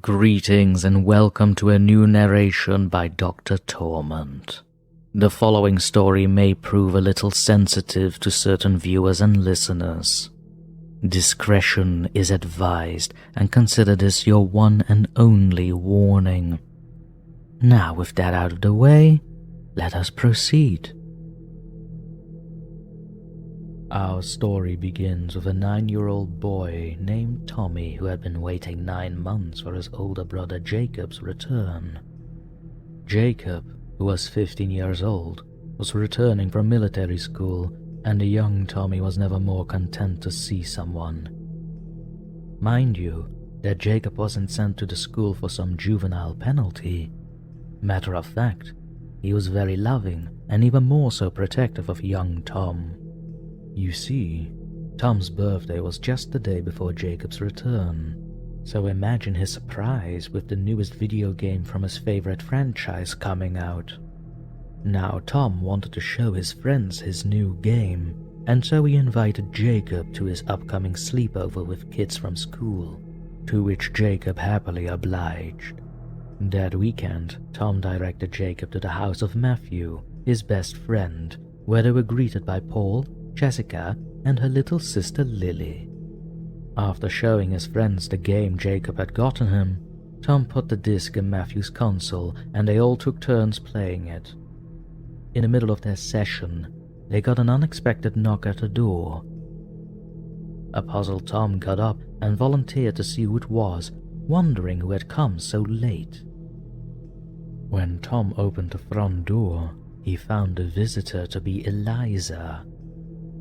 Greetings and welcome to a new narration by Dr. Torment. The following story may prove a little sensitive to certain viewers and listeners. Discretion is advised, and consider this your one and only warning. Now, with that out of the way, let us proceed. Our story begins with a 9-year-old boy named Tommy who had been waiting 9 months for his older brother Jacob's return. Jacob, who was 15 years old, was returning from military school, and the young Tommy was never more content to see someone. Mind you, that Jacob wasn't sent to the school for some juvenile penalty. Matter of fact, he was very loving and even more so protective of young Tom. You see, Tom's birthday was just the day before Jacob's return, so imagine his surprise with the newest video game from his favorite franchise coming out. Now Tom wanted to show his friends his new game, and so he invited Jacob to his upcoming sleepover with kids from school, to which Jacob happily obliged. That weekend, Tom directed Jacob to the house of Matthew, his best friend, where they were greeted by Paul, Jessica, and her little sister Lily. After showing his friends the game Jacob had gotten him, Tom put the disc in Matthew's console and they all took turns playing it. In the middle of their session, they got an unexpected knock at the door. A puzzled Tom got up and volunteered to see who it was, wondering who had come so late. When Tom opened the front door, he found the visitor to be Eliza.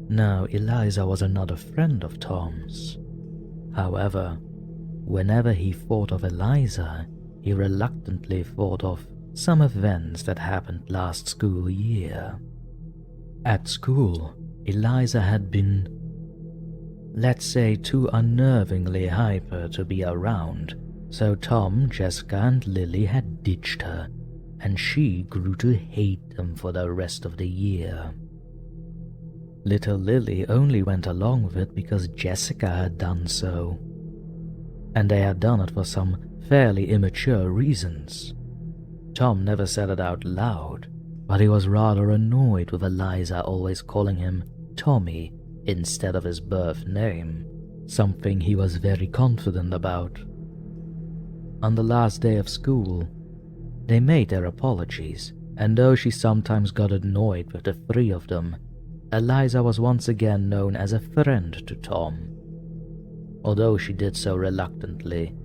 Now, Eliza was another friend of Tom's. However, whenever he thought of Eliza, he reluctantly thought of some events that happened last school year. At school, Eliza had been, let's say, too unnervingly hyper to be around, so Tom, Jessica, and Lily had ditched her, and she grew to hate them for the rest of the year. Little Lily only went along with it because Jessica had done so, and they had done it for some fairly immature reasons. Tom never said it out loud, but he was rather annoyed with Eliza always calling him Tommy instead of his birth name, something he was very confident about. On the last day of school, they made their apologies, and though she sometimes got annoyed with the three of them, Eliza was once again known as a friend to Tom. Although she did so reluctantly,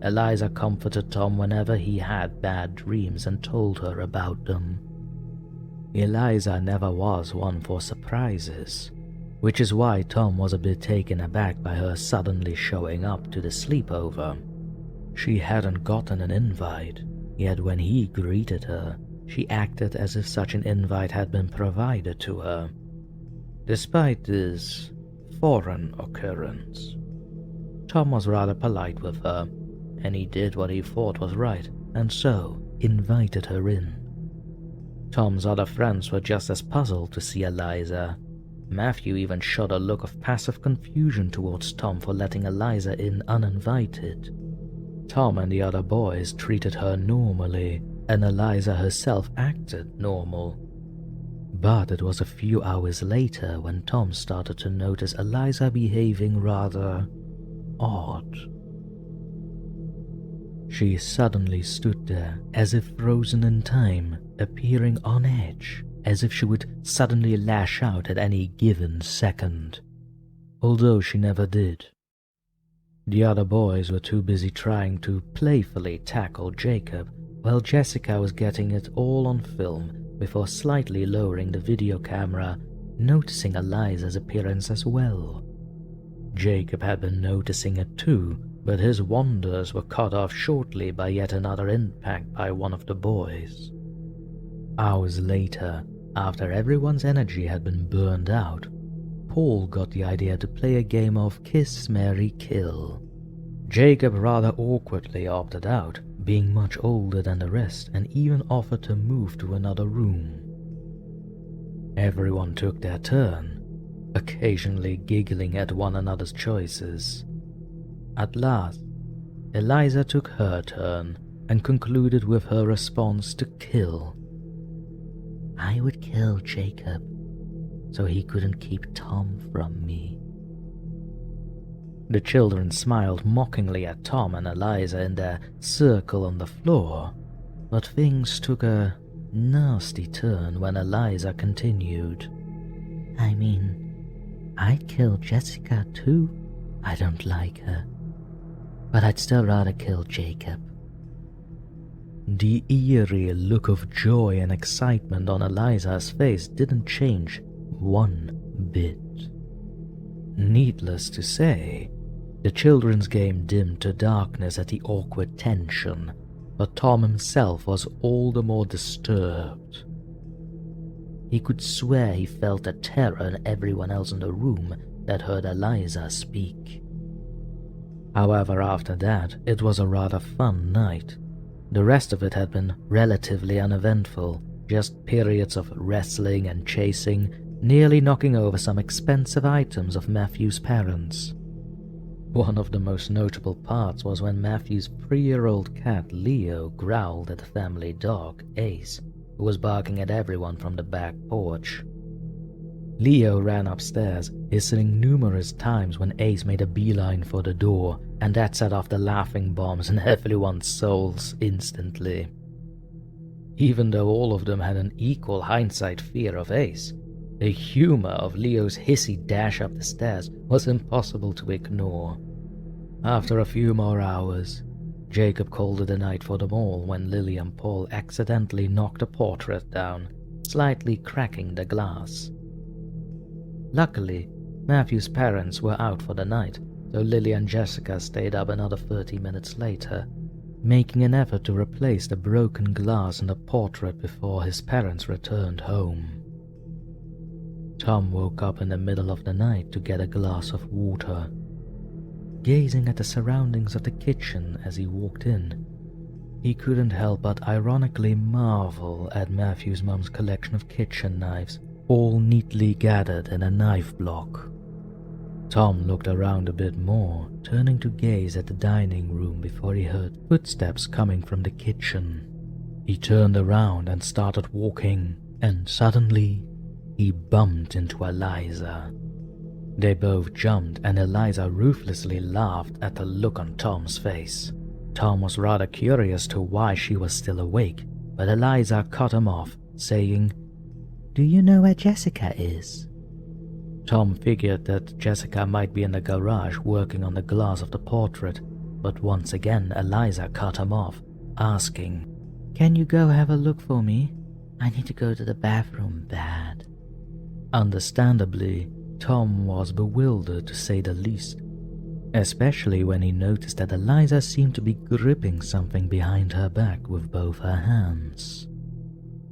Eliza comforted Tom whenever he had bad dreams and told her about them. Eliza never was one for surprises, which is why Tom was a bit taken aback by her suddenly showing up to the sleepover. She hadn't gotten an invite, yet when he greeted her, she acted as if such an invite had been provided to her. Despite this foreign occurrence, Tom was rather polite with her, and he did what he thought was right, and so invited her in. Tom's other friends were just as puzzled to see Eliza. Matthew even shot a look of passive confusion towards Tom for letting Eliza in uninvited. Tom and the other boys treated her normally, and Eliza herself acted normal. But it was a few hours later when Tom started to notice Eliza behaving rather odd. She suddenly stood there as if frozen in time, appearing on edge, as if she would suddenly lash out at any given second, although she never did. The other boys were too busy trying to playfully tackle Jacob, while Jessica was getting it all on film before slightly lowering the video camera, noticing Eliza's appearance as well. Jacob had been noticing it too, but his wonders were cut off shortly by yet another impact by one of the boys. Hours later, after everyone's energy had been burned out, Paul got the idea to play a game of Kiss, Marry, Kill. Jacob rather awkwardly opted out, being much older than the rest, and even offered to move to another room. Everyone took their turn, occasionally giggling at one another's choices. At last, Eliza took her turn and concluded with her response to kill. I would kill Jacob so he couldn't keep Tom from me. The children smiled mockingly at Tom and Eliza in their circle on the floor, but things took a nasty turn when Eliza continued. I mean, I'd kill Jessica too. I don't like her. But I'd still rather kill Jacob. The eerie look of joy and excitement on Eliza's face didn't change one bit. Needless to say, the children's game dimmed to darkness at the awkward tension, but Tom himself was all the more disturbed. He could swear he felt the terror in everyone else in the room that heard Eliza speak. However, after that, it was a rather fun night. The rest of it had been relatively uneventful, just periods of wrestling and chasing, nearly knocking over some expensive items of Matthew's parents. One of the most notable parts was when Matthew's 3-year-old cat Leo growled at the family dog, Ace, who was barking at everyone from the back porch. Leo ran upstairs, hissing numerous times when Ace made a beeline for the door, and that set off the laughing bombs in everyone's souls instantly. Even though all of them had an equal hindsight fear of Ace, the humor of Leo's hissy dash up the stairs was impossible to ignore. After a few more hours, Jacob called it a night for them all when Lily and Paul accidentally knocked a portrait down, slightly cracking the glass. Luckily, Matthew's parents were out for the night, so Lily and Jessica stayed up another 30 minutes later, making an effort to replace the broken glass in the portrait before his parents returned home. Tom woke up in the middle of the night to get a glass of water. Gazing at the surroundings of the kitchen as he walked in, he couldn't help but ironically marvel at Matthew's mum's collection of kitchen knives, all neatly gathered in a knife block. Tom looked around a bit more, turning to gaze at the dining room before he heard footsteps coming from the kitchen. He turned around and started walking, and suddenly he bumped into Eliza. They both jumped, and Eliza ruthlessly laughed at the look on Tom's face. Tom was rather curious to why she was still awake, but Eliza cut him off, saying, "Do you know where Jessica is?" Tom figured that Jessica might be in the garage working on the glass of the portrait, but once again Eliza cut him off, asking, "Can you go have a look for me? I need to go to the bathroom bad." Understandably, Tom was bewildered to say the least, especially when he noticed that Eliza seemed to be gripping something behind her back with both her hands.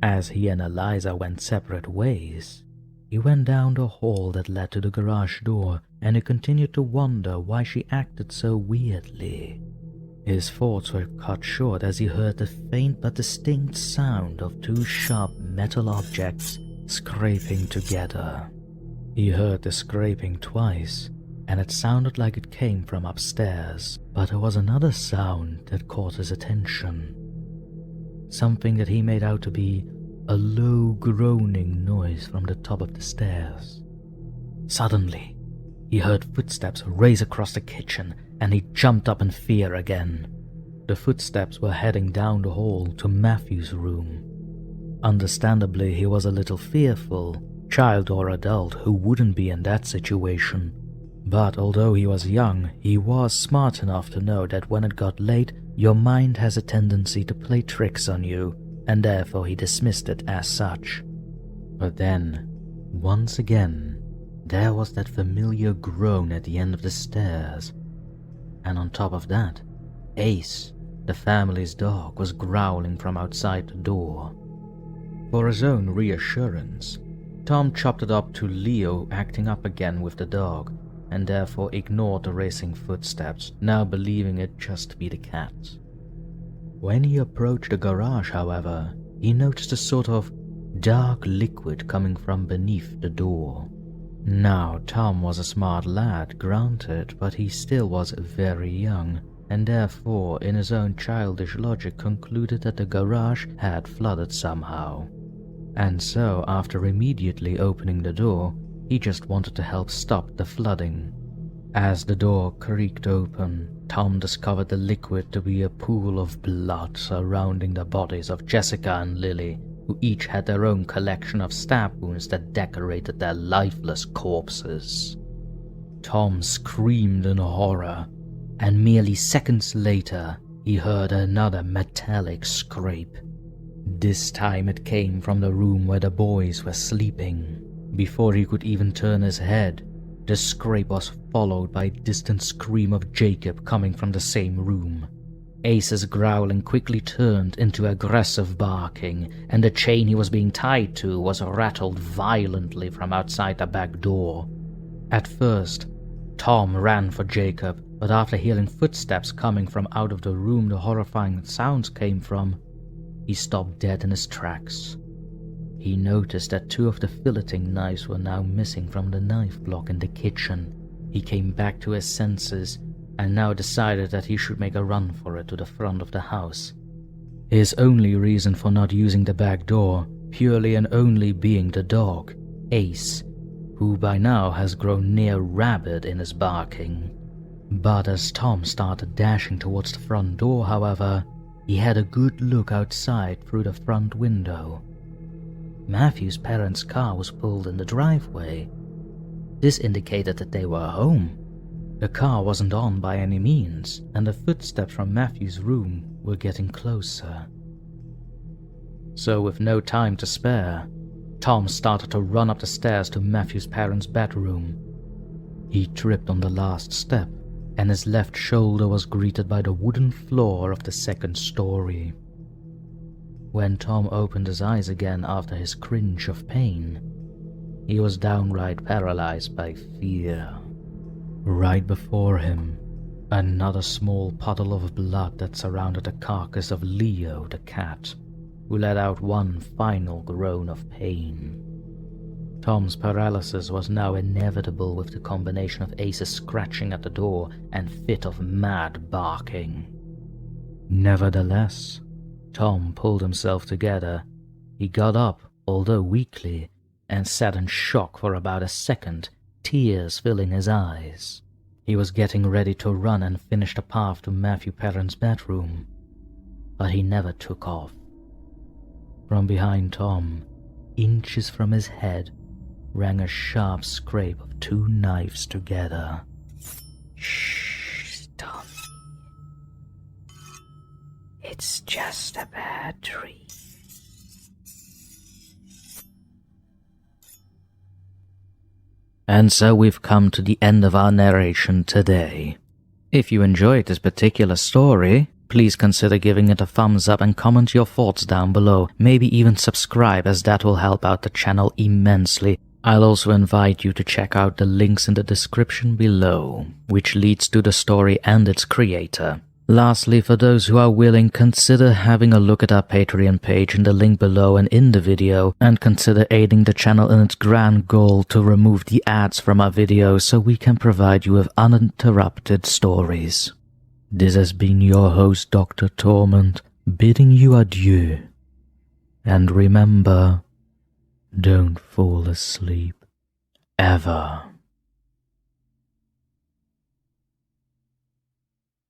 As he and Eliza went separate ways, he went down the hall that led to the garage door, and he continued to wonder why she acted so weirdly. His thoughts were cut short as he heard the faint but distinct sound of two sharp metal objects scraping together. He heard the scraping twice, and it sounded like it came from upstairs, but there was another sound that caught his attention. Something that he made out to be a low groaning noise from the top of the stairs. Suddenly, he heard footsteps race across the kitchen, and he jumped up in fear again. The footsteps were heading down the hall to Matthew's room. Understandably, he was a little fearful. Child or adult, who wouldn't be in that situation? But although he was young, he was smart enough to know that when it got late, your mind has a tendency to play tricks on you, and therefore he dismissed it as such. But then, once again, there was that familiar groan at the end of the stairs. And on top of that, Ace, the family's dog, was growling from outside the door. For his own reassurance, Tom chopped it up to Leo acting up again with the dog, and therefore ignored the racing footsteps, now believing it just to be the cat. When he approached the garage, however, he noticed a sort of dark liquid coming from beneath the door. Now, Tom was a smart lad, granted, but he still was very young, and therefore in his own childish logic concluded that the garage had flooded somehow. And so, after immediately opening the door, he just wanted to help stop the flooding. As the door creaked open, Tom discovered the liquid to be a pool of blood surrounding the bodies of Jessica and Lily, who each had their own collection of stab wounds that decorated their lifeless corpses. Tom screamed in horror, and merely seconds later, he heard another metallic scrape. This time it came from the room where the boys were sleeping. Before he could even turn his head, the scrape was followed by a distant scream of Jacob coming from the same room. Ace's growling quickly turned into aggressive barking, and the chain he was being tied to was rattled violently from outside the back door. At first, Tom ran for Jacob, but after hearing footsteps coming from out of the room the horrifying sounds came from, he stopped dead in his tracks. He noticed that 2 of the filleting knives were now missing from the knife block in the kitchen. He came back to his senses and now decided that he should make a run for it to the front of the house. His only reason for not using the back door purely and only being the dog, Ace, who by now has grown near rabid in his barking. But as Tom started dashing towards the front door, however, he had a good look outside through the front window. Matthew's parents' car was pulled in the driveway. This indicated that they were home. The car wasn't on by any means, and the footsteps from Matthew's room were getting closer. So with no time to spare, Tom started to run up the stairs to Matthew's parents' bedroom. He tripped on the last step, and his left shoulder was greeted by the wooden floor of the second story. When Tom opened his eyes again after his cringe of pain, he was downright paralyzed by fear. Right before him, another small puddle of blood that surrounded the carcass of Leo the cat, who let out one final groan of pain. Tom's paralysis was now inevitable with the combination of Ace's scratching at the door and fit of mad barking. Nevertheless, Tom pulled himself together. He got up, although weakly, and sat in shock for about a second, tears filling his eyes. He was getting ready to run and finish the path to Matthew's parents' bedroom, but he never took off. From behind Tom, inches from his head, rang a sharp scrape of 2 knives together. Shh, Tommy. It's just a bad dream. And so we've come to the end of our narration today. If you enjoyed this particular story, please consider giving it a thumbs up and comment your thoughts down below. Maybe even subscribe, as that will help out the channel immensely. I'll also invite you to check out the links in the description below, which leads to the story and its creator. Lastly, for those who are willing, consider having a look at our Patreon page in the link below and in the video, and consider aiding the channel in its grand goal to remove the ads from our videos so we can provide you with uninterrupted stories. This has been your host, Dr. Torment, bidding you adieu. And remember, don't fall asleep, ever.